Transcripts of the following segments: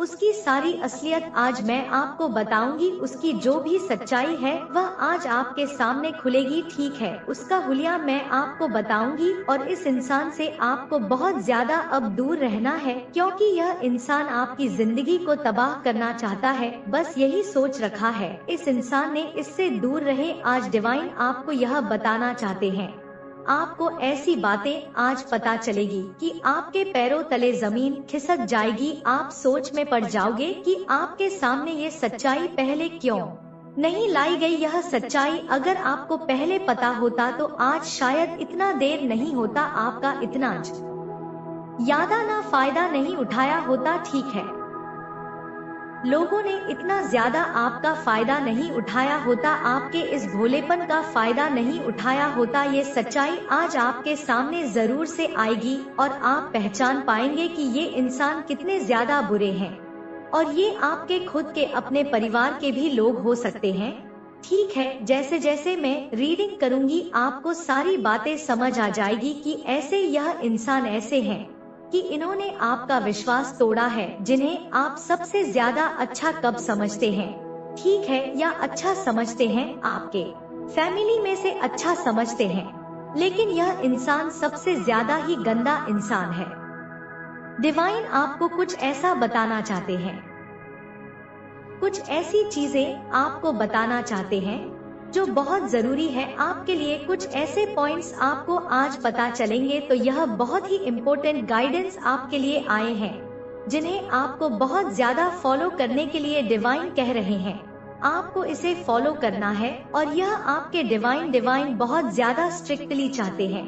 उसकी सारी असलियत आज मैं आपको बताऊंगी। उसकी जो भी सच्चाई है वह आज आपके सामने खुलेगी, ठीक है। उसका हुलिया मैं आपको बताऊंगी और इस इंसान से आपको बहुत ज्यादा अब दूर रहना है, क्योंकि यह इंसान आपकी जिंदगी को तबाह करना चाहता है। बस यही सोच रखा है इस इंसान ने, इससे दूर रहे। आज डिवाइन आपको यह बताना चाहते हैं, आपको ऐसी बातें आज पता चलेगी कि आपके पैरों तले जमीन खिसक जाएगी। आप सोच में पड़ जाओगे कि आपके सामने ये सच्चाई पहले क्यों नहीं लाई गई। यह सच्चाई अगर आपको पहले पता होता तो आज शायद इतना देर नहीं होता, आपका इतना ज्यादा ना फायदा नहीं उठाया होता, ठीक है। लोगों ने इतना ज्यादा आपका फायदा नहीं उठाया होता, आपके इस भोलेपन का फायदा नहीं उठाया होता। ये सच्चाई आज आपके सामने जरूर से आएगी और आप पहचान पाएंगे कि ये इंसान कितने ज्यादा बुरे हैं, और ये आपके खुद के अपने परिवार के भी लोग हो सकते हैं, ठीक है। जैसे जैसे मैं रीडिंग करूंगी आपको सारी बातें समझ आ जाएगी कि ऐसे यह इंसान ऐसे हैं कि इन्होंने आपका विश्वास तोड़ा है, जिन्हें आप सबसे ज्यादा अच्छा कब समझते हैं, ठीक है, या अच्छा समझते हैं, आपके फैमिली में से अच्छा समझते हैं, लेकिन यह इंसान सबसे ज्यादा ही गंदा इंसान है। डिवाइन आपको कुछ ऐसा बताना चाहते हैं, कुछ ऐसी चीजें आपको बताना चाहते हैं जो बहुत जरूरी है आपके लिए। कुछ ऐसे पॉइंट्स आपको आज पता चलेंगे, तो यह बहुत ही इम्पोर्टेंट गाइडेंस आपके लिए आए हैं, जिन्हें आपको बहुत ज्यादा फॉलो करने के लिए डिवाइन कह रहे हैं। आपको इसे फॉलो करना है और यह आपके डिवाइन बहुत ज्यादा स्ट्रिक्टली चाहते हैं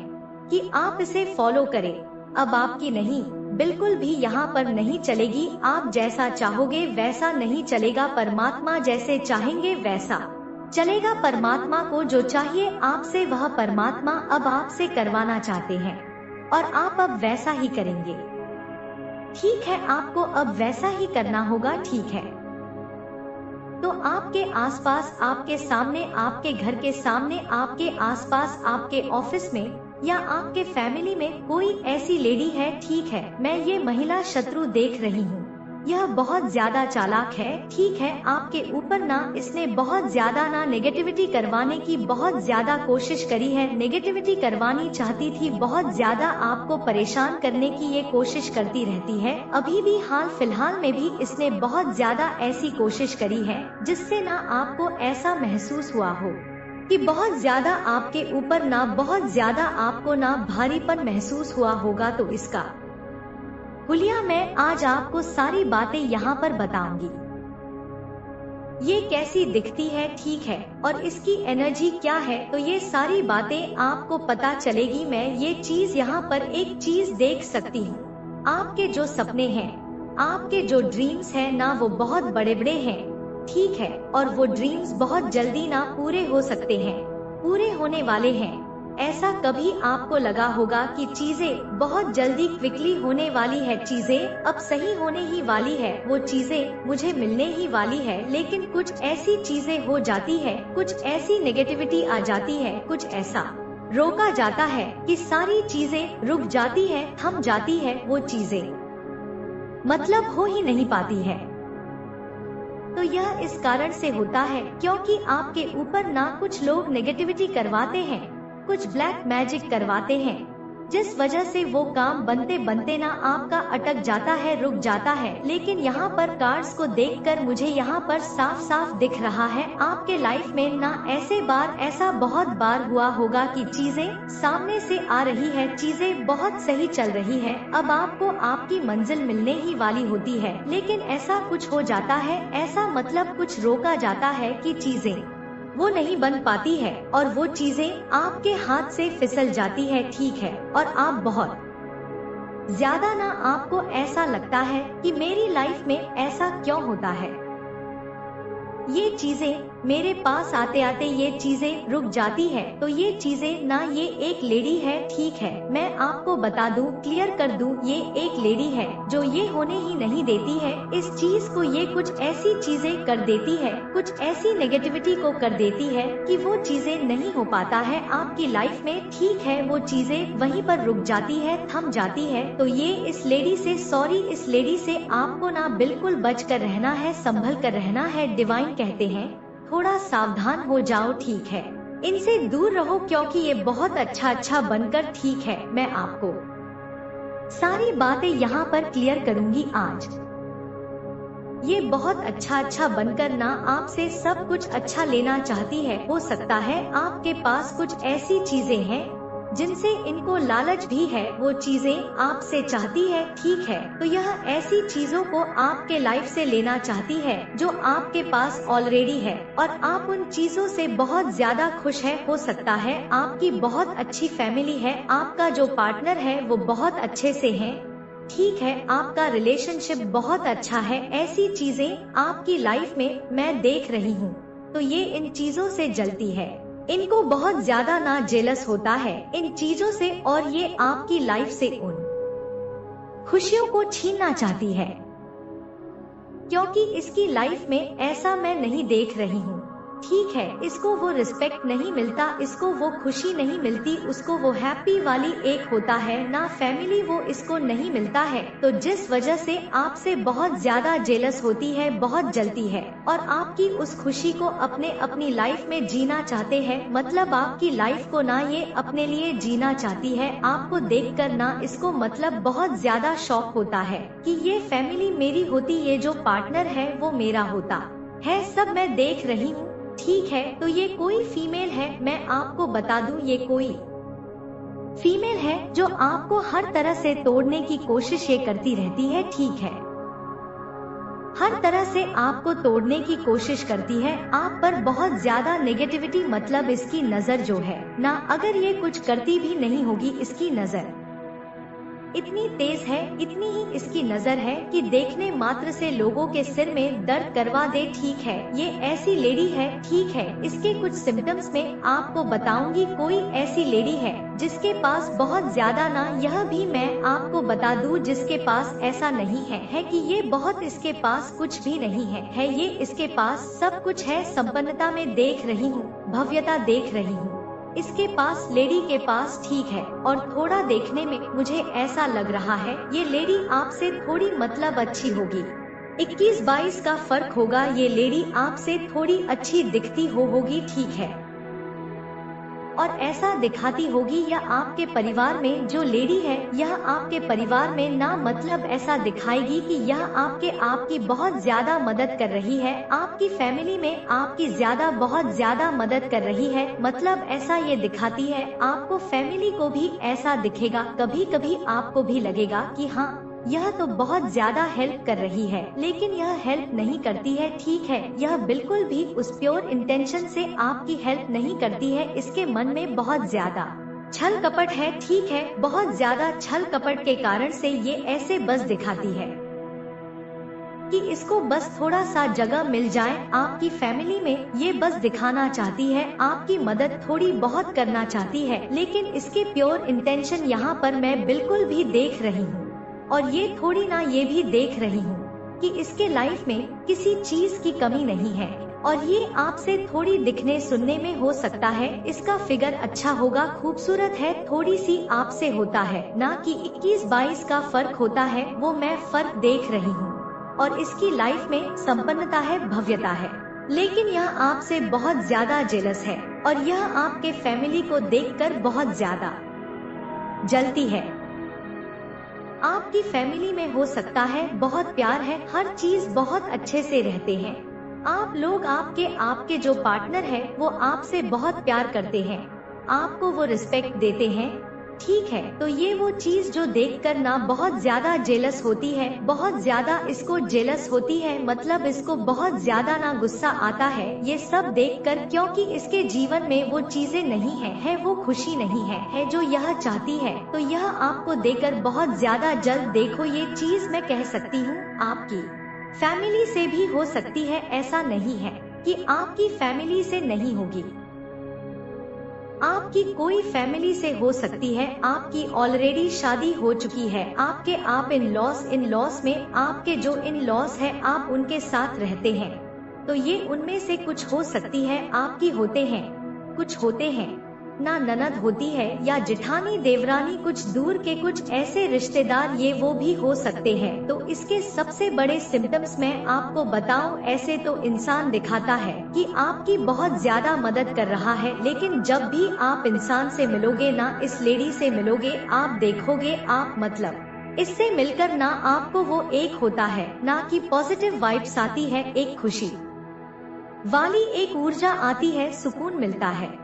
कि आप इसे फॉलो करें। अब आपकी नहीं बिल्कुल भी यहाँ पर नहीं चलेगी, आप जैसा चाहोगे वैसा नहीं चलेगा, परमात्मा जैसे चाहेंगे वैसा चलेगा। परमात्मा को जो चाहिए आपसे वह परमात्मा अब आपसे करवाना चाहते हैं, और आप अब वैसा ही करेंगे, ठीक है। आपको अब वैसा ही करना होगा, ठीक है। तो आपके आसपास, आपके सामने, आपके घर के सामने, आपके आसपास, आपके ऑफिस में या आपके फैमिली में कोई ऐसी लेडी है, ठीक है। मैं ये महिला शत्रु देख रही हूँ, यह बहुत ज्यादा चालाक है, ठीक है। आपके ऊपर ना इसने बहुत ज्यादा ना नेगेटिविटी करवाने की बहुत ज्यादा कोशिश करी है, नेगेटिविटी करवानी चाहती थी, बहुत ज्यादा आपको परेशान करने की ये कोशिश करती रहती है। अभी भी हाल फिलहाल में भी इसने बहुत ज्यादा ऐसी कोशिश करी है जिससे ना आपको ऐसा महसूस हुआ हो कि बहुत ज्यादा आपके ऊपर ना बहुत ज्यादा आपको ना भारीपन महसूस हुआ होगा। तो इसका हुलिया मैं आज आपको सारी बातें यहाँ पर बताऊंगी। ये कैसी दिखती है, ठीक है, और इसकी एनर्जी क्या है, तो ये सारी बातें आपको पता चलेगी। मैं ये चीज यहाँ पर एक चीज देख सकती हूँ, आपके जो सपने हैं, आपके जो ड्रीम्स हैं ना, वो बहुत बड़े बड़े हैं, ठीक है, और वो ड्रीम्स बहुत जल्दी ना पूरे हो सकते हैं, पूरे होने वाले हैं। ऐसा कभी आपको लगा होगा कि चीजें बहुत जल्दी क्विकली होने वाली है, चीजें अब सही होने ही वाली है, वो चीजें मुझे मिलने ही वाली है, लेकिन कुछ ऐसी चीजें हो जाती है, कुछ ऐसी नेगेटिविटी आ जाती है, कुछ ऐसा रोका जाता है कि सारी चीजें रुक जाती है, थम जाती है, वो चीजें मतलब हो ही नहीं पाती है। तो यह इस कारण से होता है क्योंकि आपके ऊपर ना कुछ लोग नेगेटिविटी करवाते हैं, कुछ ब्लैक मैजिक करवाते हैं, जिस वजह से वो काम बनते बनते ना आपका अटक जाता है, रुक जाता है। लेकिन यहाँ पर कार्ड्स को देखकर मुझे यहाँ पर साफ साफ दिख रहा है आपके लाइफ में ना ऐसा बहुत बार हुआ होगा कि चीजें सामने से आ रही है, चीजें बहुत सही चल रही है, अब आपको आपकी मंजिल मिलने ही वाली होती है, लेकिन ऐसा कुछ हो जाता है, ऐसा मतलब कुछ रोका जाता है कि चीजें वो नहीं बन पाती है और वो चीजें आपके हाथ से फिसल जाती है, ठीक है। और आप बहुत ज्यादा ना आपको ऐसा लगता है कि मेरी लाइफ में ऐसा क्यों होता है, ये चीजें मेरे पास आते आते ये चीजें रुक जाती है। तो ये चीजें ना, ये एक लेडी है, ठीक है, मैं आपको बता दूं, क्लियर कर दूं, ये एक लेडी है जो ये होने ही नहीं देती है इस चीज को। ये कुछ ऐसी चीजें कर देती है, कुछ ऐसी नेगेटिविटी को कर देती है कि वो चीजें नहीं हो पाता है आपकी लाइफ में, ठीक है, वो चीजें वहीं पर रुक जाती है, थम जाती है। तो ये इस लेडी से, सॉरी, इस लेडी से आपको ना बिल्कुल बच कर रहना है, संभल कर रहना है। डिवाइन कहते हैं थोड़ा सावधान हो जाओ, ठीक है, इनसे दूर रहो, क्योंकि ये बहुत अच्छा बनकर, ठीक है, मैं आपको सारी बातें यहाँ पर क्लियर करूँगी आज। ये बहुत अच्छा बनकर ना आपसे सब कुछ अच्छा लेना चाहती है। हो सकता है आपके पास कुछ ऐसी चीजें हैं जिनसे इनको लालच भी है, वो चीजें आपसे चाहती है, ठीक है। तो यह ऐसी चीजों को आपके लाइफ से लेना चाहती है जो आपके पास ऑलरेडी है, और आप उन चीजों से बहुत ज्यादा खुश है। हो सकता है आपकी बहुत अच्छी फैमिली है, आपका जो पार्टनर है वो बहुत अच्छे से है, ठीक है, आपका रिलेशनशिप बहुत अच्छा है। ऐसी चीजें आपकी लाइफ में मैं देख रही हूँ। तो ये इन चीजों से जलती है, इनको बहुत ज्यादा ना जेलस होता है इन चीजों से, और ये आपकी लाइफ से उन खुशियों को छीनना चाहती है, क्योंकि इसकी लाइफ में ऐसा मैं नहीं देख रही हूँ, ठीक है, इसको वो रिस्पेक्ट नहीं मिलता, इसको वो खुशी नहीं मिलती, उसको वो हैप्पी वाली एक होता है ना फैमिली, वो इसको नहीं मिलता है। तो जिस वजह से आपसे बहुत ज्यादा जेलस होती है, बहुत जलती है, और आपकी उस खुशी को अपनी लाइफ में जीना चाहते हैं। मतलब आपकी लाइफ को ना ये अपने लिए जीना चाहती है, आपको देखकर ना इसको मतलब बहुत ज्यादा शौक होता है कि ये फैमिली मेरी होती, ये जो पार्टनर है वो मेरा होता है, सब मैं देख रही हूँ, ठीक है। तो ये कोई फीमेल है, मैं आपको बता दूं, ये कोई फीमेल है जो आपको हर तरह से तोड़ने की कोशिश ये करती रहती है, ठीक है, हर तरह से आपको तोड़ने की कोशिश करती है, आप पर बहुत ज्यादा नेगेटिविटी, मतलब इसकी नजर जो है ना, अगर ये कुछ करती भी नहीं होगी, इसकी नजर इतनी तेज है, इतनी ही इसकी नजर है कि देखने मात्र से लोगों के सिर में दर्द करवा दे, ठीक है। ये ऐसी लेडी है, ठीक है, इसके कुछ सिम्टम्स में आपको बताऊंगी। कोई ऐसी लेडी है जिसके पास बहुत ज्यादा ना, यह भी मैं आपको बता दूं, जिसके पास ऐसा नहीं है कि ये बहुत, इसके पास कुछ भी नहीं है ये इसके पास सब कुछ है, संपन्नता में देख रही हूँ, भव्यता देख रही हूँ इसके पास, लेडी के पास, ठीक है। और थोड़ा देखने में मुझे ऐसा लग रहा है ये लेडी आपसे थोड़ी मतलब अच्छी होगी, 21-22 का फर्क होगा, ये लेडी आपसे थोड़ी अच्छी दिखती होगी, ठीक है, और ऐसा दिखाती होगी, या आपके परिवार में जो लेडी है यह आपके परिवार में ना, मतलब ऐसा दिखाएगी कि यह आपकी बहुत ज्यादा मदद कर रही है, आपकी फैमिली में आपकी बहुत ज्यादा मदद कर रही है। मतलब ऐसा ये दिखाती है, आपको फैमिली को भी ऐसा दिखेगा, कभी कभी आपको भी लगेगा कि हाँ, यह तो बहुत ज्यादा हेल्प कर रही है, लेकिन यह हेल्प नहीं करती है, ठीक है, यह बिल्कुल भी उस प्योर इंटेंशन से आपकी हेल्प नहीं करती है, इसके मन में बहुत ज्यादा छल कपट है, ठीक है, बहुत ज्यादा छल कपट के कारण से ये ऐसे बस दिखाती है कि इसको बस थोड़ा सा जगह मिल जाए आपकी फैमिली में, ये बस दिखाना चाहती है, आपकी मदद थोड़ी बहुत करना चाहती है, लेकिन इसके प्योर इंटेंशन यहाँ पर मैं बिल्कुल भी देख रही हूँ, और ये थोड़ी ना ये भी देख रही हूँ कि इसके लाइफ में किसी चीज की कमी नहीं है, और ये आपसे थोड़ी दिखने सुनने में हो सकता है इसका फिगर अच्छा होगा, खूबसूरत है, थोड़ी सी आपसे होता है ना कि 21-22 का फर्क होता है, वो मैं फर्क देख रही हूँ, और इसकी लाइफ में संपन्नता है, भव्यता है, लेकिन यह आपसे बहुत ज्यादा जेलस है, और यह आपके फैमिली को देखकर बहुत ज्यादा जलती है। आपकी फैमिली में हो सकता है बहुत प्यार है, हर चीज बहुत अच्छे से रहते हैं, आप लोग, आपके जो पार्टनर है वो आपसे बहुत प्यार करते हैं, आपको वो रिस्पेक्ट देते हैं, ठीक है। तो ये वो चीज जो देखकर ना बहुत ज्यादा जेलस होती है, बहुत ज्यादा इसको जेलस होती है, मतलब इसको बहुत ज्यादा ना गुस्सा आता है ये सब देखकर, क्योंकि इसके जीवन में वो चीजें नहीं है वो खुशी नहीं है जो यह चाहती है, तो यह आपको देकर बहुत ज्यादा जल्द, देखो ये चीज मैं कह सकती हूँ आपकी फैमिली से भी हो सकती है, ऐसा नहीं है, कि आपकी फैमिली से नहीं होगी। आपकी कोई फैमिली से हो सकती है, आपकी ऑलरेडी शादी हो चुकी है, आपके आप इन लॉस में आपके जो इन लॉस है आप उनके साथ रहते हैं, तो ये उनमें से कुछ हो सकती है आपकी होते हैं, कुछ होते हैं ना ननद होती है या जिठानी देवरानी, कुछ दूर के कुछ ऐसे रिश्तेदार, ये वो भी हो सकते हैं। तो इसके सबसे बड़े सिम्टम्स मैं आपको बताऊं, ऐसे तो इंसान दिखाता है कि आपकी बहुत ज्यादा मदद कर रहा है, लेकिन जब भी आप इंसान से मिलोगे ना, इस लेडी से मिलोगे, आप देखोगे आप मतलब इससे मिलकर ना आपको वो एक होता है ना कि पॉजिटिव वाइब्स आती है, एक खुशी वाली एक ऊर्जा आती है, सुकून मिलता है,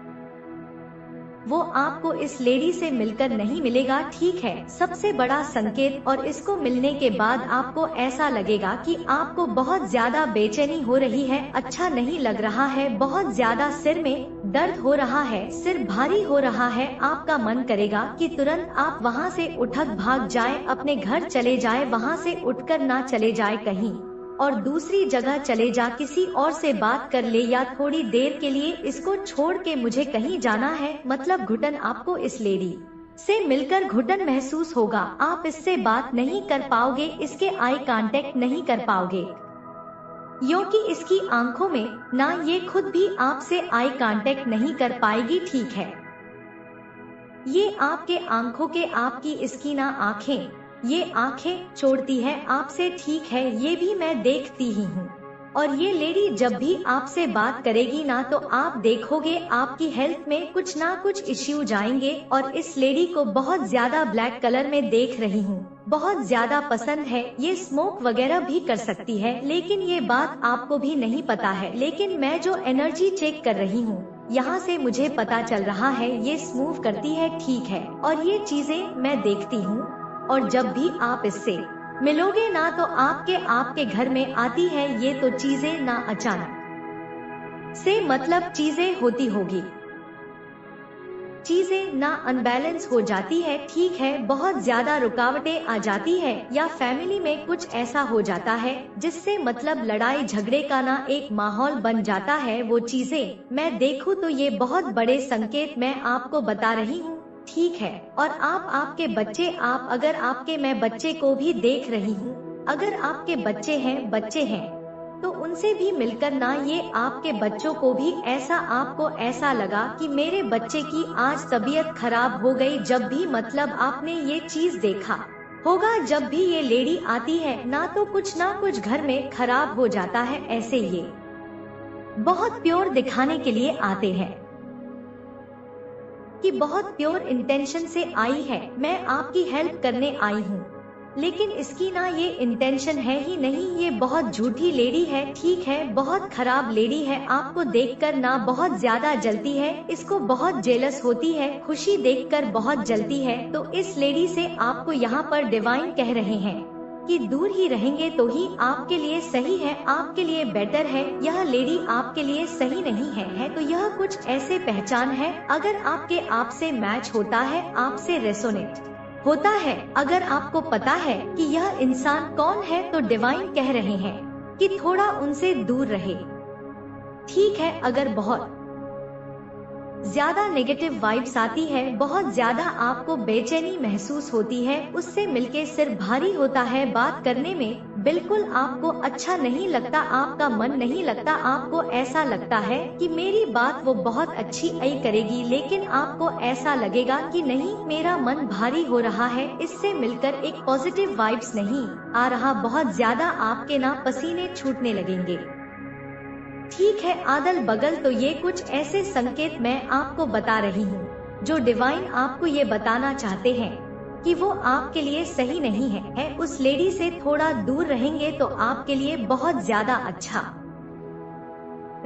वो आपको इस लेडी से मिलकर नहीं मिलेगा। ठीक है, सबसे बड़ा संकेत, और इसको मिलने के बाद आपको ऐसा लगेगा कि आपको बहुत ज्यादा बेचैनी हो रही है, अच्छा नहीं लग रहा है, बहुत ज्यादा सिर में दर्द हो रहा है, सिर भारी हो रहा है, आपका मन करेगा कि तुरंत आप वहाँ से उठक भाग जाए, अपने घर चले जाए, वहाँ से उठकर ना चले जाए कहीं और दूसरी जगह चले जा, किसी और से बात कर ले, या थोड़ी देर के लिए इसको छोड़ के मुझे कहीं जाना है, मतलब घुटन, आपको इस लेडी से मिलकर घुटन महसूस होगा, आप इससे बात नहीं कर पाओगे, इसके आई कांटेक्ट नहीं कर पाओगे, क्योंकि इसकी आंखों में ना, ये खुद भी आपसे आई कांटेक्ट नहीं कर पाएगी। ठीक है, ये आपके आंखों के, आपकी इसकी ना आंखें, ये आंखें छोड़ती है आपसे, ठीक है, ये भी मैं देखती ही हूँ। और ये लेडी जब भी आपसे बात करेगी ना, तो आप देखोगे आपकी हेल्थ में कुछ ना कुछ इश्यू जाएंगे। और इस लेडी को बहुत ज्यादा ब्लैक कलर में देख रही हूँ, बहुत ज्यादा पसंद है, ये स्मोक वगैरह भी कर सकती है, लेकिन ये बात आपको भी नहीं पता है, लेकिन मैं जो एनर्जी चेक कर रही हूँ यहाँ से मुझे पता चल रहा है ये स्मूव करती है, ठीक है, और ये चीजें मैं देखती हूँ। और जब भी आप इससे मिलोगे ना, तो आपके घर में आती है, ये तो चीजें ना अचानक से मतलब चीजें होती होगी, चीजें ना अनबैलेंस हो जाती है, ठीक है, बहुत ज्यादा रुकावटें आ जाती है, या फैमिली में कुछ ऐसा हो जाता है जिससे मतलब लड़ाई झगड़े का ना एक माहौल बन जाता है, वो चीजें मैं देखूं तो ये बहुत बड़े संकेत मैं आपको बता रही हूँ, ठीक है। और आपके बच्चे, आप अगर आपके, मैं बच्चे को भी देख रही हूँ, अगर आपके बच्चे हैं तो उनसे भी मिलकर ना, ये आपके बच्चों को भी ऐसा, आपको ऐसा लगा कि मेरे बच्चे की आज तबीयत खराब हो गई, जब भी मतलब आपने ये चीज देखा होगा, जब भी ये लेडी आती है ना, तो कुछ ना कुछ घर में खराब हो जाता है, ऐसे ये बहुत प्योर दिखाने के लिए आते हैं कि बहुत प्योर इंटेंशन से आई है, मैं आपकी हेल्प करने आई हूँ, लेकिन इसकी ना ये इंटेंशन है ही नहीं, ये बहुत झूठी लेडी है, ठीक है, बहुत खराब लेडी है, आपको देखकर ना बहुत ज्यादा जलती है, इसको बहुत जेलस होती है, खुशी देखकर बहुत जलती है। तो इस लेडी से आपको यहाँ पर डिवाइन कह रहे हैं कि दूर ही रहेंगे तो ही आपके लिए सही है, आपके लिए बेटर है, यह लेडी आपके लिए सही नहीं है तो यह कुछ ऐसे पहचान है, अगर आपके आप से मैच होता है, आपसे रेसोनेट होता है, अगर आपको पता है कि यह इंसान कौन है, तो डिवाइन कह रहे हैं कि थोड़ा उनसे दूर रहे, ठीक है। अगर बहुत ज्यादा नेगेटिव वाइब्स आती है, बहुत ज्यादा आपको बेचैनी महसूस होती है, उससे मिलके सिर भारी होता है, बात करने में बिल्कुल आपको अच्छा नहीं लगता, आपका मन नहीं लगता, आपको ऐसा लगता है कि मेरी बात वो बहुत अच्छी आई करेगी, लेकिन आपको ऐसा लगेगा कि नहीं, मेरा मन भारी हो रहा है, इससे मिलकर एक पॉजिटिव वाइब्स नहीं आ रहा, बहुत ज्यादा आपके ना पसीने छूटने लगेंगे, ठीक है। आदल बगल, तो ये कुछ ऐसे संकेत मैं आपको बता रही हूँ जो डिवाइन आपको ये बताना चाहते हैं कि वो आपके लिए सही नहीं है। उस लेडी से थोड़ा दूर रहेंगे तो आपके लिए बहुत ज्यादा अच्छा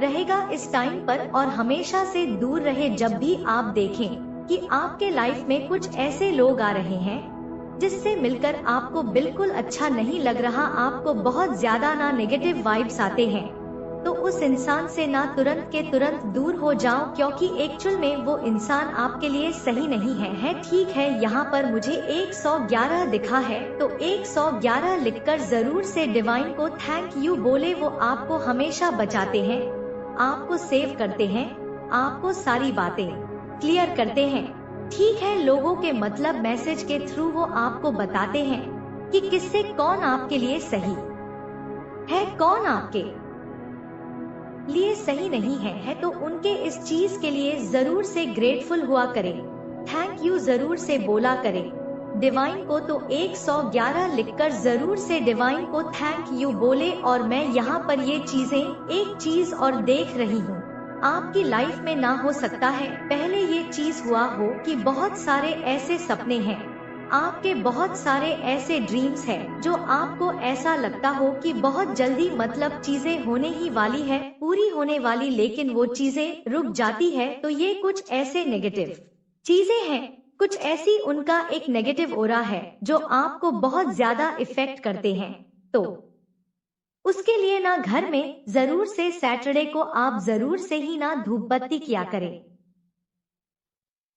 रहेगा इस टाइम पर, और हमेशा से दूर रहे। जब भी आप देखें कि आपके लाइफ में कुछ ऐसे लोग आ रहे हैं जिससे मिलकर आपको बिल्कुल अच्छा नहीं लग रहा, आपको बहुत ज्यादा ना नेगेटिव वाइब्स आते हैं, तो उस इंसान से ना तुरंत के तुरंत दूर हो जाओ, क्योंकि एक्चुअल में वो इंसान आपके लिए सही नहीं है, ठीक है। यहाँ पर मुझे 111 दिखा है, तो 111 लिखकर जरूर से डिवाइन को थैंक यू बोले, वो आपको हमेशा बचाते हैं, आपको सेव करते हैं, आपको सारी बातें क्लियर करते हैं। ठीक है, लोगों के मतलब मैसेज के थ्रू वो आपको बताते हैं कि किससे कौन आपके लिए सही है, कौन आपके लिए सही नहीं है तो उनके इस चीज के लिए जरूर से ग्रेटफुल हुआ करें, थैंक यू जरूर से बोला करें। डिवाइन को तो 111 लिखकर जरूर से डिवाइन को थैंक यू बोले। और मैं यहाँ पर ये चीजें एक चीज और देख रही हूँ, आपकी लाइफ में ना हो सकता है पहले ये चीज हुआ हो कि बहुत सारे ऐसे सपने हैं, आपके बहुत सारे ऐसे ड्रीम्स हैं जो आपको ऐसा लगता हो कि बहुत जल्दी मतलब चीजें होने ही वाली है, पूरी होने वाली, लेकिन वो चीजें रुक जाती है। तो ये कुछ ऐसे नेगेटिव चीजें हैं, कुछ ऐसी उनका एक नेगेटिव ओरा है जो आपको बहुत ज्यादा इफेक्ट करते हैं। तो उसके लिए ना घर में जरूर से सैटरडे को आप जरूर से ही ना धूप बत्ती किया करें।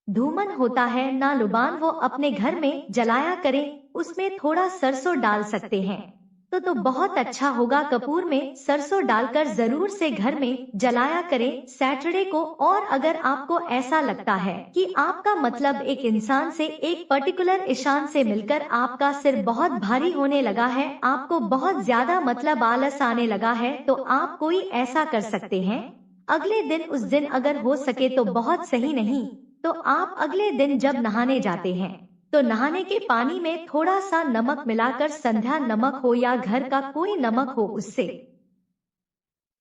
धूमन होता है ना लुबान, वो अपने घर में जलाया करें, उसमें थोड़ा सरसों डाल सकते हैं तो बहुत अच्छा होगा। कपूर में सरसों डालकर जरूर से घर में जलाया करें सैटरडे को। और अगर आपको ऐसा लगता है कि आपका मतलब एक इंसान से, एक पर्टिकुलर ईशान से मिलकर आपका सिर बहुत भारी होने लगा है, आपको बहुत ज्यादा मतलब आलस आने लगा है, तो आप कोई ऐसा कर सकते हैं अगले दिन, उस दिन अगर हो सके तो बहुत सही, नहीं तो आप अगले दिन जब नहाने जाते हैं तो नहाने के पानी में थोड़ा सा नमक मिलाकर, संध्या नमक हो या घर का कोई नमक हो, उससे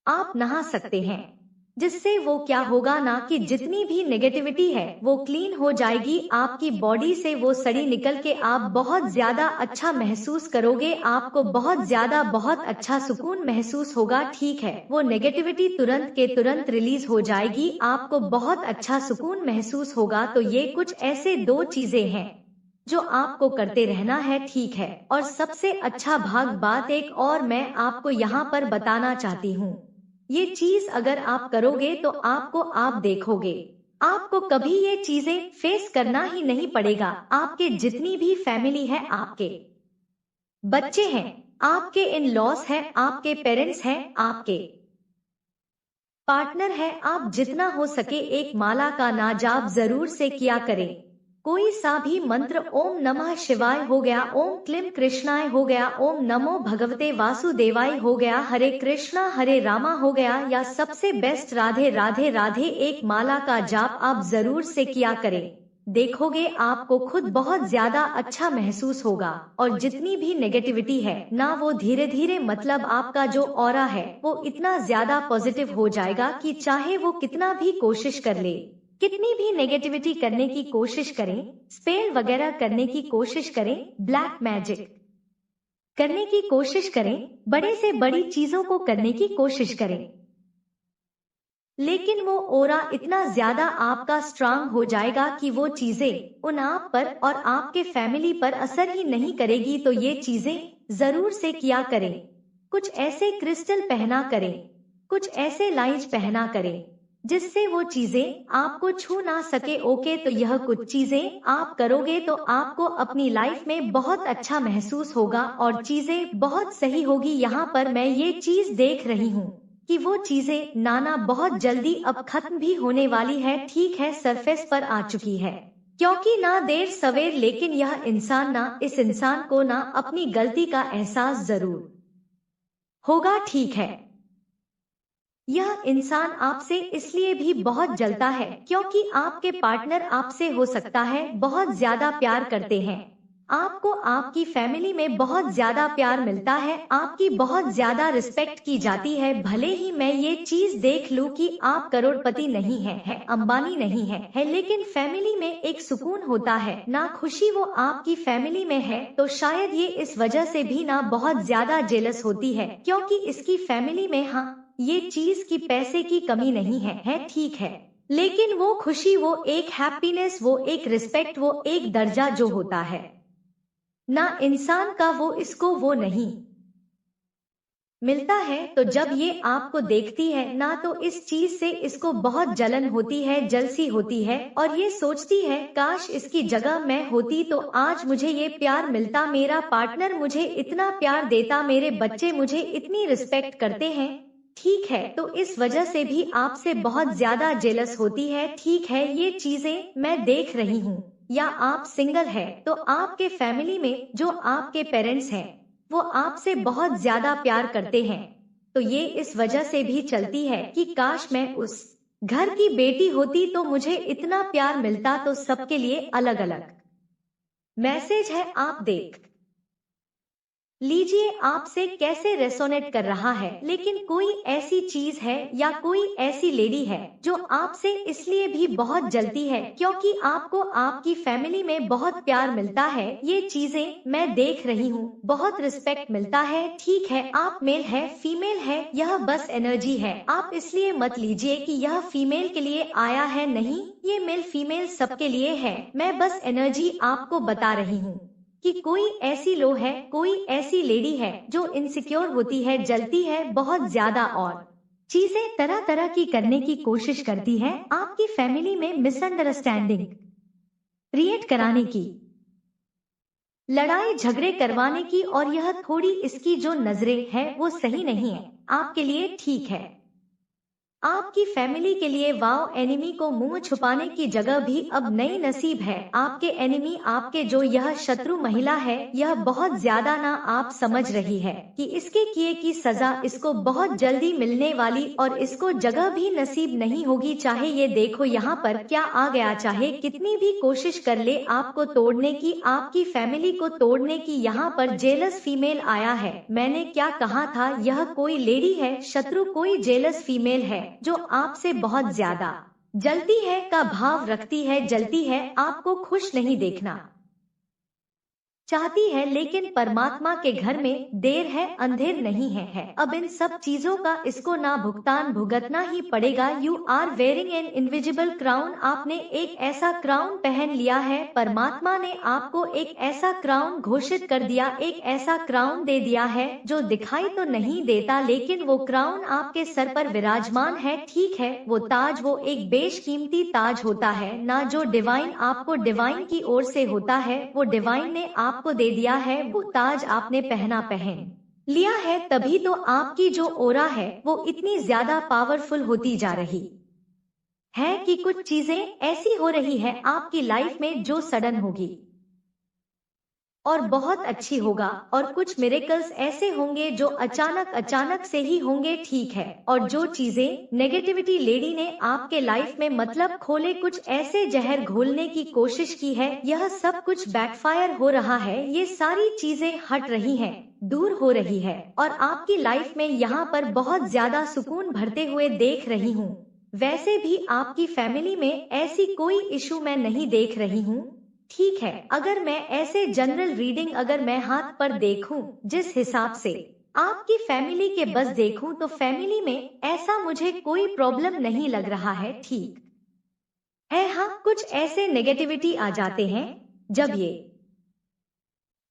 आप नहा सकते हैं। जिससे वो क्या होगा ना कि जितनी भी नेगेटिविटी है वो क्लीन हो जाएगी आपकी बॉडी से, वो सड़ी निकल के आप बहुत ज्यादा अच्छा महसूस करोगे, आपको बहुत ज्यादा बहुत अच्छा सुकून महसूस होगा। ठीक है, वो नेगेटिविटी तुरंत के तुरंत रिलीज हो जाएगी, आपको बहुत अच्छा सुकून महसूस होगा। तो ये कुछ ऐसे 2 चीजें हैं जो आपको करते रहना है, ठीक है। और सबसे अच्छा भाग बात एक और मैं आपको यहाँ पर बताना चाहती हूँ, ये चीज अगर आप करोगे तो आपको, आप देखोगे आपको कभी ये चीजें फेस करना ही नहीं पड़ेगा। आपके जितनी भी फैमिली है, आपके बच्चे हैं, आपके इन लॉस है, आपके पेरेंट्स हैं, आपके पार्टनर है, आप जितना हो सके एक माला का ना जाप जरूर से किया करें। कोई सा भी मंत्र, ओम नमः शिवाय हो गया, ओम क्लीम कृष्णाय हो गया, ओम नमो भगवते वासुदेवाय हो गया, हरे कृष्णा हरे रामा हो गया, या सबसे बेस्ट राधे राधे राधे, एक माला का जाप आप जरूर से किया करें। देखोगे आपको खुद बहुत ज्यादा अच्छा महसूस होगा। और जितनी भी नेगेटिविटी है ना, वो धीरे धीरे मतलब आपका जो ऑरा है वो इतना ज्यादा पॉजिटिव हो जाएगा कि चाहे वो कितना भी कोशिश कर ले, कितनी भी नेगेटिविटी करने की कोशिश करें, स्पेल वगैरह करने की कोशिश करें, ब्लैक मैजिक करने की कोशिश करें, बड़े से बड़ी चीजों को करने की कोशिश करें, लेकिन वो ओरा इतना ज्यादा आपका स्ट्रांग हो जाएगा कि वो चीजें उन आप पर और आपके फैमिली पर असर ही नहीं करेगी। तो ये चीजें जरूर से किया करें। कुछ ऐसे क्रिस्टल पहना करें, कुछ ऐसे लाइंस पहना करें जिससे वो चीजें आपको छू ना सके। ओके, तो यह कुछ चीजें आप करोगे तो आपको अपनी लाइफ में बहुत अच्छा महसूस होगा और चीजें बहुत सही होगी। यहाँ पर मैं ये चीज देख रही हूँ कि वो चीजें नाना बहुत जल्दी अब खत्म भी होने वाली है। ठीक है, सरफेस पर आ चुकी है, क्योंकि ना देर सवेर, लेकिन यह इंसान ना, इस इंसान को ना अपनी गलती का एहसास जरूर होगा। ठीक है, यह इंसान आपसे इसलिए भी बहुत जलता है क्योंकि आपके पार्टनर आपसे हो सकता है बहुत ज्यादा प्यार करते हैं, आपको आपकी फैमिली में बहुत ज्यादा प्यार मिलता है, आपकी बहुत ज्यादा रिस्पेक्ट की जाती है। भले ही मैं ये चीज देख लूं कि आप करोड़पति नहीं है अंबानी नहीं है, लेकिन फैमिली में एक सुकून होता है ना, खुशी वो आपकी फैमिली में है। तो शायद ये इस वजह से भी ना बहुत ज्यादा जेलस होती है क्योंकि इसकी फैमिली में हाँ ये चीज की पैसे की कमी नहीं है, ठीक है, लेकिन वो खुशी, वो एक हैप्पीनेस, वो एक रिस्पेक्ट, वो एक दर्जा जो होता है ना इंसान का, वो इसको वो नहीं मिलता है। तो जब ये आपको देखती है ना तो इस चीज से इसको बहुत जलन होती है, जलसी होती है और ये सोचती है काश इसकी जगह मैं होती तो आज मुझे ये प्यार मिलता, मेरा पार्टनर मुझे इतना प्यार देता, मेरे बच्चे मुझे इतनी रिस्पेक्ट करते हैं। ठीक है, तो इस वजह से भी आपसे बहुत ज्यादा जेलस होती है। ठीक है, ये चीजें मैं देख रही हूँ। या आप सिंगल है तो आपके फैमिली में जो आपके पेरेंट्स हैं वो आपसे बहुत ज्यादा प्यार करते हैं। तो ये इस वजह से भी चलती है कि काश मैं उस घर की बेटी होती तो मुझे इतना प्यार मिलता। तो सबके लिए अलग अलग मैसेज है, आप देख लीजिए आपसे कैसे रेसोनेट कर रहा है। लेकिन कोई ऐसी चीज है या कोई ऐसी लेडी है जो आपसे इसलिए भी बहुत जलती है क्योंकि आपको आपकी फैमिली में बहुत प्यार मिलता है। ये चीजें मैं देख रही हूँ, बहुत रिस्पेक्ट मिलता है। ठीक है, आप मेल है फीमेल है यह बस एनर्जी है। आप इसलिए मत लीजिए कि यह फीमेल के लिए आया है, नहीं, ये मेल फीमेल सबके लिए है। मैं बस एनर्जी आपको बता रही हूँ कि कोई ऐसी लो है, कोई ऐसी लेडी है जो इनसिक्योर होती है, जलती है बहुत ज्यादा और चीजें तरह तरह की करने की कोशिश करती है आपकी फैमिली में मिसअंडरस्टैंडिंग क्रिएट कराने की, लड़ाई झगड़े करवाने की। और यह थोड़ी इसकी जो नजरें है वो सही नहीं है आपके लिए। ठीक है, आपकी फैमिली के लिए वाव एनिमी को मुंह छुपाने की जगह भी अब नई नसीब है। आपके एनिमी, आपके जो यह शत्रु महिला है, यह बहुत ज्यादा ना आप समझ रही है कि इसके किए की सजा इसको बहुत जल्दी मिलने वाली और इसको जगह भी नसीब नहीं होगी। चाहे ये देखो यहाँ पर क्या आ गया, चाहे कितनी भी कोशिश कर ले आपको तोड़ने की, आपकी फैमिली को तोड़ने की। यहाँ पर जेलस फीमेल आया है। मैंने क्या कहा था, यह कोई लेडी है, शत्रु कोई जेलस फीमेल है जो आपसे बहुत ज्यादा जलती है का भाव रखती है, जलती है, आपको खुश नहीं देखना चाहती है। लेकिन परमात्मा के घर में देर है अंधेर नहीं है। अब इन सब चीजों का इसको ना भुगतान भुगतना ही पड़ेगा। You are wearing an invisible crown, आपने एक ऐसा क्राउन पहन लिया है। परमात्मा ने आपको एक ऐसा क्राउन घोषित कर दिया, एक ऐसा क्राउन दे दिया है जो दिखाई तो नहीं देता लेकिन वो क्राउन आपके सर पर विराजमान है। ठीक है, वो ताज वो एक बेशकीमती ताज होता है ना, जो डिवाइन आपको डिवाइन की ओर से होता है, वो डिवाइन ने आपको दे दिया है। वो ताज आपने पहन लिया है, तभी तो आपकी जो ओरा है वो इतनी ज्यादा पावरफुल होती जा रही है कि कुछ चीजें ऐसी हो रही है आपकी लाइफ में जो सडन होगी और बहुत अच्छी होगा। और कुछ मिरेकल्स ऐसे होंगे जो अचानक अचानक से ही होंगे। ठीक है, और जो चीजें नेगेटिविटी लेडी ने आपके लाइफ में मतलब खोले, कुछ ऐसे जहर घोलने की कोशिश की है, यह सब कुछ बैकफायर हो रहा है। ये सारी चीजें हट रही हैं, दूर हो रही है और आपकी लाइफ में यहाँ पर बहुत ज्यादा सुकून भरते हुए देख रही हूँ। वैसे भी आपकी फैमिली में ऐसी कोई इशू मैं नहीं देख रही हूँ। ठीक है, अगर मैं ऐसे जनरल रीडिंग, अगर मैं हाथ पर देखूं, जिस हिसाब से आपकी फैमिली के बस देखूं, तो फैमिली में ऐसा मुझे कोई प्रॉब्लम नहीं लग रहा है। ठीक है, हाँ, कुछ ऐसे नेगेटिविटी आ जाते हैं जब ये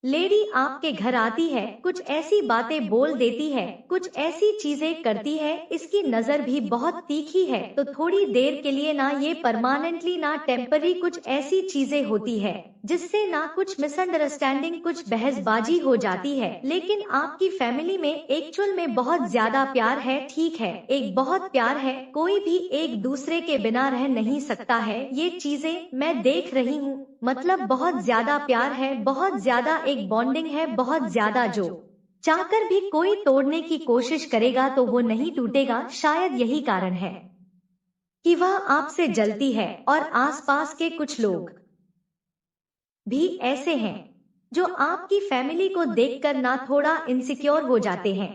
लेडी आपके घर आती है, कुछ ऐसी बातें बोल देती है, कुछ ऐसी चीजें करती है, इसकी नजर भी बहुत तीखी है। तो थोड़ी देर के लिए ना, ये परमानेंटली ना टेम्पररी कुछ ऐसी चीजें होती है जिससे ना कुछ मिसअंडरस्टैंडिंग, कुछ बहसबाजी हो जाती है। लेकिन आपकी फैमिली में एक्चुअल में बहुत ज्यादा प्यार है। ठीक है, एक बहुत प्यार है, कोई भी एक दूसरे के बिना रह नहीं सकता है। ये चीजें मैं देख रही हूँ, मतलब बहुत ज्यादा प्यार है, बहुत ज्यादा एक बॉन्डिंग है, बहुत ज्यादा जो चाहकर भी कोई तोड़ने की कोशिश करेगा तो वो नहीं टूटेगा। शायद यही कारण है कि वह आपसे जलती है। और आसपास के कुछ लोग भी ऐसे हैं जो आपकी फैमिली को देखकर ना थोड़ा इनसिक्योर हो जाते हैं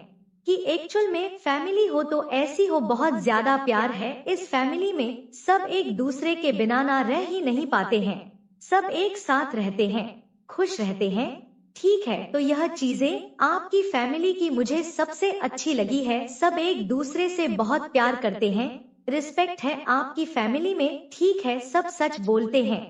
कि एक्चुअल में फैमिली हो तो ऐसी हो, बहुत ज्यादा प्यार है इस फैमिली में, सब एक दूसरे के बिना ना रह ही नहीं पाते हैं, सब एक साथ रहते हैं, खुश रहते हैं। ठीक है, तो यह चीजें आपकी फैमिली की मुझे सबसे अच्छी लगी है। सब एक दूसरे से बहुत प्यार करते हैं, रिस्पेक्ट है आपकी फैमिली में। ठीक है, सब सच बोलते हैं।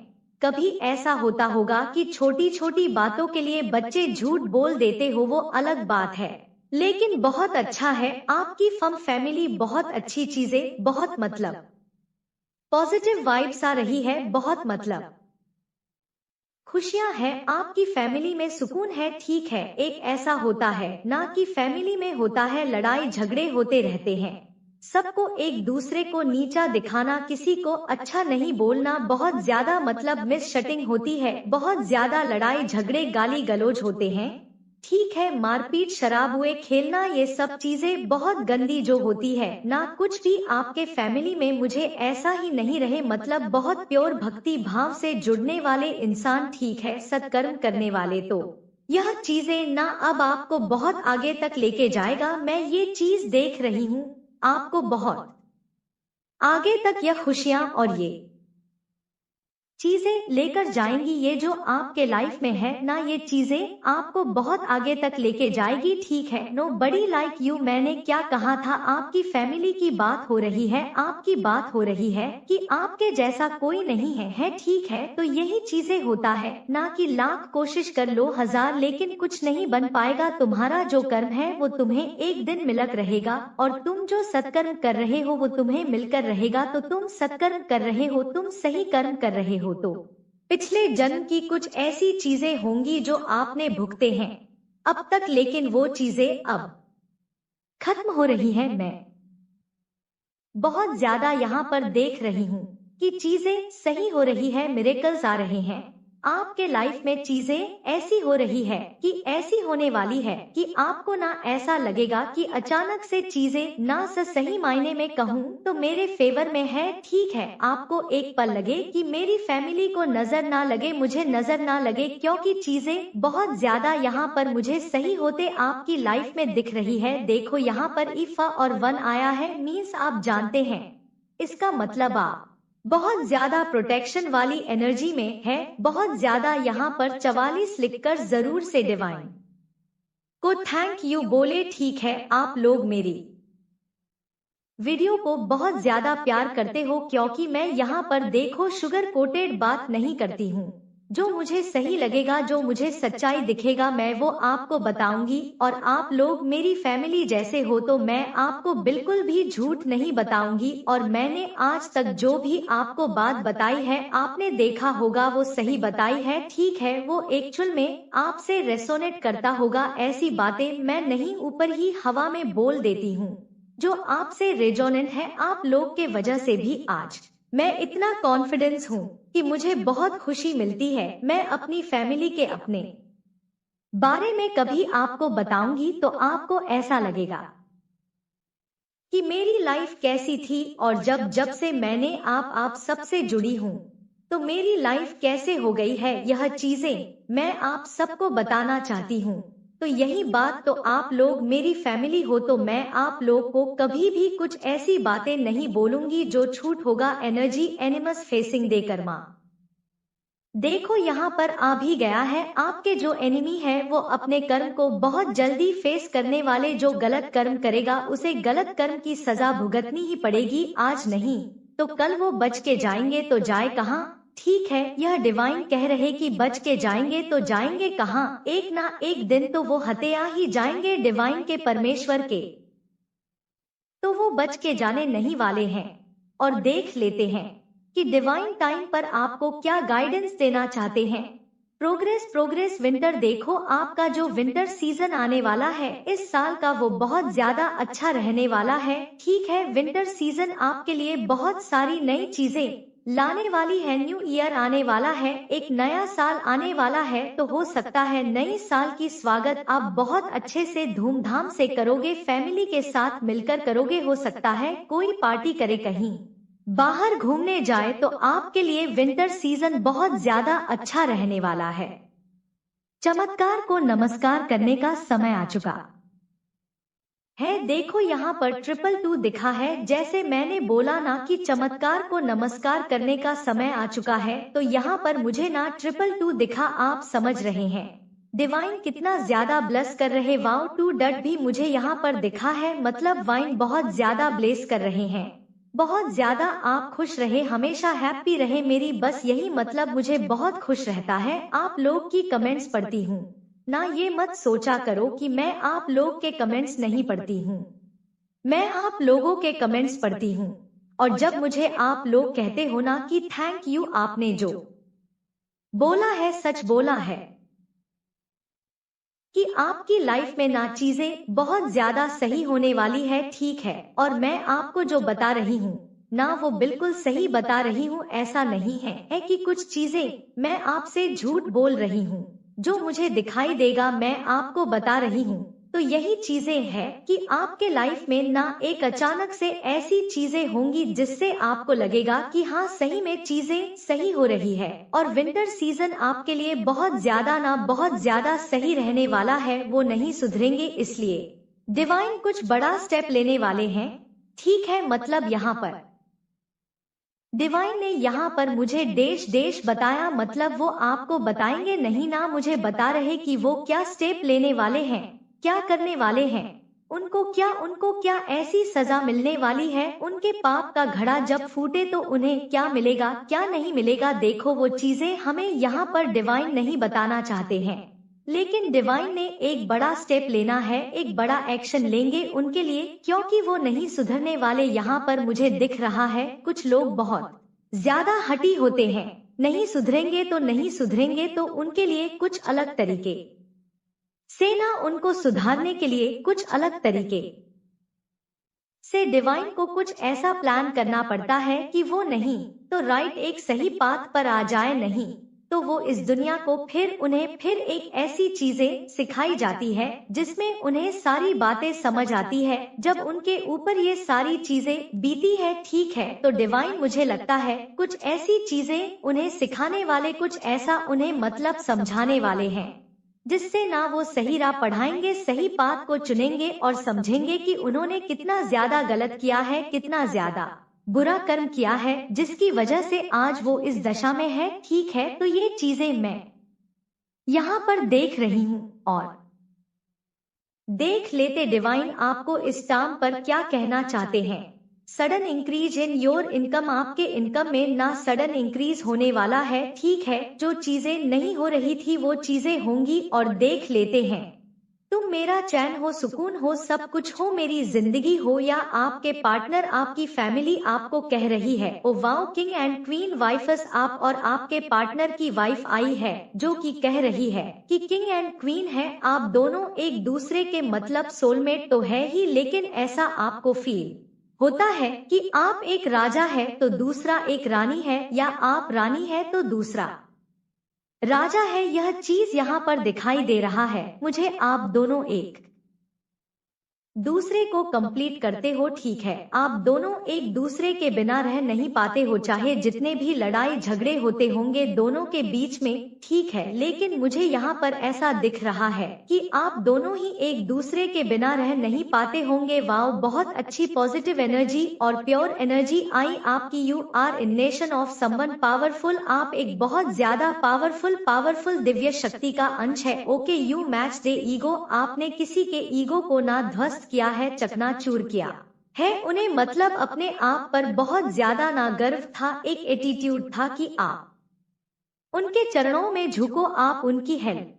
कभी ऐसा होता होगा कि छोटी छोटी बातों के लिए बच्चे झूठ बोल देते हो, वो अलग बात है, लेकिन बहुत अच्छा है आपकी फैमिली, बहुत अच्छी चीजें, बहुत मतलब पॉजिटिव वाइब्स आ रही है, बहुत मतलब खुशियाँ है, आपकी फैमिली में सुकून है, ठीक है। एक ऐसा होता है ना कि फैमिली में होता है, लड़ाई झगड़े होते रहते हैं, सबको एक दूसरे को नीचा दिखाना, किसी को अच्छा नहीं बोलना, बहुत ज्यादा मतलब मिस शटिंग होती है, बहुत ज्यादा लड़ाई झगड़े गाली गलौज होते हैं, ठीक है, मारपीट शराबुए खेलना, ये सब चीजें बहुत गंदी जो होती है ना, कुछ भी आपके फैमिली में मुझे ऐसा ही नहीं रहे, मतलब बहुत प्योर भक्ति भाव से जुड़ने वाले इंसान, ठीक है, सत्कर्म करने वाले, तो यह चीजें ना अब आपको बहुत आगे तक लेके जाएगा। मैं ये चीज देख रही हूँ, आपको बहुत आगे तक यह खुशियाँ और ये चीजें लेकर जाएंगी। ये जो आपके लाइफ में है ना, ये चीजें आपको बहुत आगे तक लेके जाएगी, ठीक है। नो बड़ी लाइक यू, मैंने क्या कहा था, आपकी फैमिली की बात हो रही है, आपकी बात हो रही है कि आपके जैसा कोई नहीं है, ठीक है। तो यही चीजें होता है ना कि लाख कोशिश कर लो हजार, लेकिन कुछ नहीं बन पाएगा। तुम्हारा जो कर्म है वो तुम्हें एक दिन मिलक रहेगा, और तुम जो सत्कर्म कर रहे हो वो तुम्हें मिलकर रहेगा। तो तुम सत्कर्म कर रहे हो, तुम सही कर्म कर रहे हो, तो पिछले जन्म की कुछ ऐसी चीजें होंगी जो आपने भुगते हैं अब तक, लेकिन वो चीजें अब खत्म हो रही हैं। मैं बहुत ज्यादा यहाँ पर देख रही हूँ कि चीजें सही हो रही है, मिरेकल्स आ रहे हैं आपके लाइफ में, चीजें ऐसी हो रही है कि ऐसी होने वाली है कि आपको ना ऐसा लगेगा कि अचानक से चीजें ना सही मायने में कहूँ तो मेरे फेवर में है, ठीक है। आपको एक पल लगे कि मेरी फैमिली को नजर ना लगे, मुझे नजर ना लगे, क्योंकि चीजें बहुत ज्यादा यहाँ पर मुझे सही होते आपकी लाइफ में दिख रही है। देखो यहाँ पर इफा और वन आया है, मीन्स आप जानते हैं, इसका मतलब आप बहुत ज्यादा प्रोटेक्शन वाली एनर्जी में है, बहुत ज्यादा। यहाँ पर 44 लिखकर जरूर से डिवाइन को थैंक यू बोले, ठीक है। आप लोग मेरी वीडियो को बहुत ज्यादा प्यार करते हो, क्योंकि मैं यहाँ पर देखो शुगर कोटेड बात नहीं करती हूँ, जो मुझे सही लगेगा, जो मुझे सच्चाई दिखेगा, मैं वो आपको बताऊंगी। और आप लोग मेरी फैमिली जैसे हो, तो मैं आपको बिल्कुल भी झूठ नहीं बताऊंगी। और मैंने आज तक जो भी आपको बात बताई है, आपने देखा होगा वो सही बताई है, ठीक है। वो एक्चुअल में आपसे रेसोनेट करता होगा, ऐसी बातें मैं नहीं ऊपर ही हवा में बोल देती हूँ जो आपसे रेजोनेंट है। आप लोग के वजह से भी आज मैं इतना कॉन्फिडेंस हूँ कि मुझे बहुत खुशी मिलती है। मैं अपनी फैमिली के अपने बारे में कभी आपको बताऊंगी तो आपको ऐसा लगेगा कि मेरी लाइफ कैसी थी, और जब जब से मैंने आप सबसे जुड़ी हूँ तो मेरी लाइफ कैसे हो गई है, यह चीजें मैं आप सबको बताना चाहती हूँ। तो यही बात, तो आप लोग मेरी फैमिली हो, तो मैं आप लोग को कभी भी कुछ ऐसी बातें नहीं बोलूंगी जो छूट होगा। एनर्जी एनिमस फेसिंग देकर माँ देखो यहाँ पर आ भी गया है। आपके जो एनिमी है वो अपने कर्म को बहुत जल्दी फेस करने वाले, जो गलत कर्म करेगा उसे गलत कर्म की सजा भुगतनी ही पड़ेगी, आज नहीं तो कल वो बच के जाएंगे, तो जाए कहाँ, ठीक है। यह डिवाइन कह रहे कि बच के जाएंगे, तो जाएंगे कहाँ, एक ना एक दिन तो वो हत्या ही जाएंगे डिवाइन के परमेश्वर के, तो वो बच के जाने नहीं वाले हैं। और देख लेते हैं कि डिवाइन टाइम पर आपको क्या गाइडेंस देना चाहते हैं। प्रोग्रेस प्रोग्रेस विंटर, देखो आपका जो विंटर सीजन आने वाला है इस साल का, वो बहुत ज्यादा अच्छा रहने वाला है, ठीक है। विंटर सीजन आपके लिए बहुत सारी नई चीजें लाने वाली है। न्यू ईयर आने वाला है, एक नया साल आने वाला है, तो हो सकता है नई साल की स्वागत आप बहुत अच्छे से धूमधाम से करोगे, फैमिली के साथ मिलकर करोगे। हो सकता है कोई पार्टी करे, कहीं बाहर घूमने जाए, तो आपके लिए विंटर सीजन बहुत ज्यादा अच्छा रहने वाला है। चमत्कार को नमस्कार करने का समय आ चुका है। देखो यहाँ पर 222 दिखा है, जैसे मैंने बोला ना कि चमत्कार को नमस्कार करने का समय आ चुका है, तो यहाँ पर मुझे ना 222 दिखा, आप समझ रहे हैं डिवाइन कितना ज्यादा ब्लेस कर रहे। वाओ, 2 डट भी मुझे यहाँ पर दिखा है, मतलब वाइन बहुत ज्यादा ब्लेस कर रहे हैं, बहुत ज्यादा। आप खुश रहे, हमेशा हैप्पी रहे, मेरी बस यही मतलब, मुझे बहुत खुश रहता है। आप लोग की कमेंट्स पढ़ती हूँ ना, ये मत सोचा करो कि मैं आप लोग के कमेंट्स नहीं पढ़ती हूँ, मैं आप लोगों के कमेंट्स पढ़ती हूँ। और जब मुझे आप लोग कहते हो ना कि थैंक यू, आपने जो बोला है, सच बोला है कि आपकी लाइफ में ना चीजें बहुत ज्यादा सही होने वाली है, ठीक है। और मैं आपको जो बता रही हूँ ना वो बिल्कुल सही बता रही हूँ। ऐसा नहीं है कि कुछ चीजें मैं आपसे झूठ बोल रही हूँ। जो मुझे दिखाई देगा मैं आपको बता रही हूँ। तो यही चीजें हैं कि आपके लाइफ में ना एक अचानक से ऐसी चीजें होंगी जिससे आपको लगेगा कि हाँ सही में चीजें सही हो रही है। और विंटर सीजन आपके लिए बहुत ज्यादा ना बहुत ज्यादा सही रहने वाला है, वो नहीं सुधरेंगे। इसलिए डिवाइन कुछ बड़ा स्टेप लेने वाले हैं, ठीक है। मतलब यहाँ पर डिवाइन ने यहाँ पर मुझे देश देश बताया, मतलब वो आपको बताएंगे नहीं ना, मुझे बता रहे कि वो क्या स्टेप लेने वाले हैं, क्या करने वाले हैं। उनको क्या ऐसी सजा मिलने वाली है, उनके पाप का घड़ा जब फूटे तो उन्हें क्या मिलेगा क्या नहीं मिलेगा। देखो वो चीजें हमें यहाँ पर डिवाइन नहीं बताना चाहते हैं, लेकिन डिवाइन ने एक बड़ा स्टेप लेना है, एक बड़ा एक्शन लेंगे उनके लिए, क्योंकि वो नहीं सुधरने वाले। यहाँ पर मुझे दिख रहा है कुछ लोग बहुत ज्यादा हठी होते हैं, नहीं सुधरेंगे तो नहीं सुधरेंगे, तो उनके लिए कुछ अलग तरीके से ना, उनको सुधारने के लिए कुछ अलग तरीके से डिवाइन को कुछ ऐसा प्लान करना पड़ता है कि वो नहीं तो राइट एक सही पाथ पर आ जाए, नहीं तो वो इस दुनिया को उन्हें फिर एक ऐसी चीजें सिखाई जाती है जिसमें उन्हें सारी बातें समझ आती है। जब उनके ऊपर ये सारी चीजें बीती है, ठीक है, तो डिवाइन मुझे लगता है कुछ ऐसी चीजें उन्हें सिखाने वाले, कुछ ऐसा उन्हें मतलब समझाने वाले हैं जिससे ना वो सही राह पढ़ाएंगे, सही पाथ को चुनेंगे और समझेंगे कि उन्होंने कितना ज्यादा गलत किया है, कितना ज्यादा बुरा कर्म किया है, जिसकी वजह से आज वो इस दशा में है, ठीक है। तो ये चीजें मैं यहाँ पर देख रही हूँ और देख लेते डिवाइन आपको इस टाइम पर क्या कहना चाहते हैं। Sudden increase in your income, आपके इनकम में ना सडन इंक्रीज होने वाला है, ठीक है। जो चीजें नहीं हो रही थी वो चीजें होंगी, और देख लेते हैं तुम मेरा चैन हो, सुकून हो, सब कुछ हो, मेरी जिंदगी हो, या आपके पार्टनर, आपकी फैमिली आपको कह रही है oh wow king and queen wife's, आप और आपके पार्टनर की वाइफ आई है जो कि कह रही है कि किंग एंड क्वीन है, आप दोनों एक दूसरे के मतलब सोलमेट तो है ही, लेकिन ऐसा आपको फील होता है कि आप एक राजा है तो दूसरा एक रानी है, या आप रानी है तो दूसरा राजा है। यह चीज यहाँ पर दिखाई दे रहा है मुझे, आप दोनों एक दूसरे को कंप्लीट करते हो, ठीक है। आप दोनों एक दूसरे के बिना रह नहीं पाते हो, चाहे जितने भी लड़ाई झगड़े होते होंगे दोनों के बीच में, ठीक है। लेकिन मुझे यहाँ पर ऐसा दिख रहा है कि आप दोनों ही एक दूसरे के बिना रह नहीं पाते होंगे। वाओ, बहुत अच्छी पॉजिटिव एनर्जी और प्योर एनर्जी आई आपकी। You are in nation of someone powerful, आप एक बहुत ज्यादा पावरफुल दिव्य शक्ति का अंश है। Okay, you match they ego, आपने किसी के ईगो को ना ध्वस्त किया है, चकनाचूर किया है उन्हें, मतलब अपने आप पर बहुत ज्यादा ना गर्व था, एक एटीट्यूड था कि आप उनके चरणों में झुको, आप उनकी हेल्प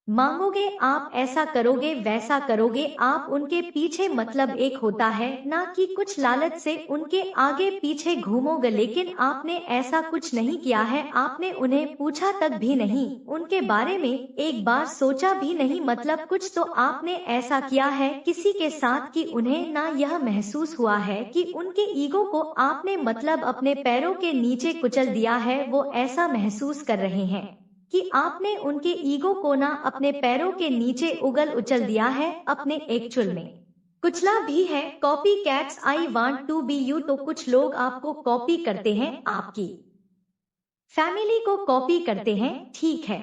मांगोगे, आप ऐसा करोगे वैसा करोगे, आप उनके पीछे, मतलब एक होता है ना कि कुछ लालच से उनके आगे पीछे घूमोगे, लेकिन आपने ऐसा कुछ नहीं किया है। आपने उन्हें पूछा तक भी नहीं, उनके बारे में एक बार सोचा भी नहीं, मतलब कुछ तो आपने ऐसा किया है किसी के साथ कि उन्हें ना यह महसूस हुआ है कि उनके ईगो को आपने मतलब अपने पैरों के नीचे कुचल दिया है। वो ऐसा महसूस कर रहे हैं कि आपने उनके ईगो को ना अपने पैरों के नीचे उगल उचल दिया है, अपने एक्चुअल में कुचला भी है। Copy cats, I want to be you, तो कुछ लोग आपको कॉपी करते हैं, आपकी फैमिली को कॉपी करते हैं, ठीक है।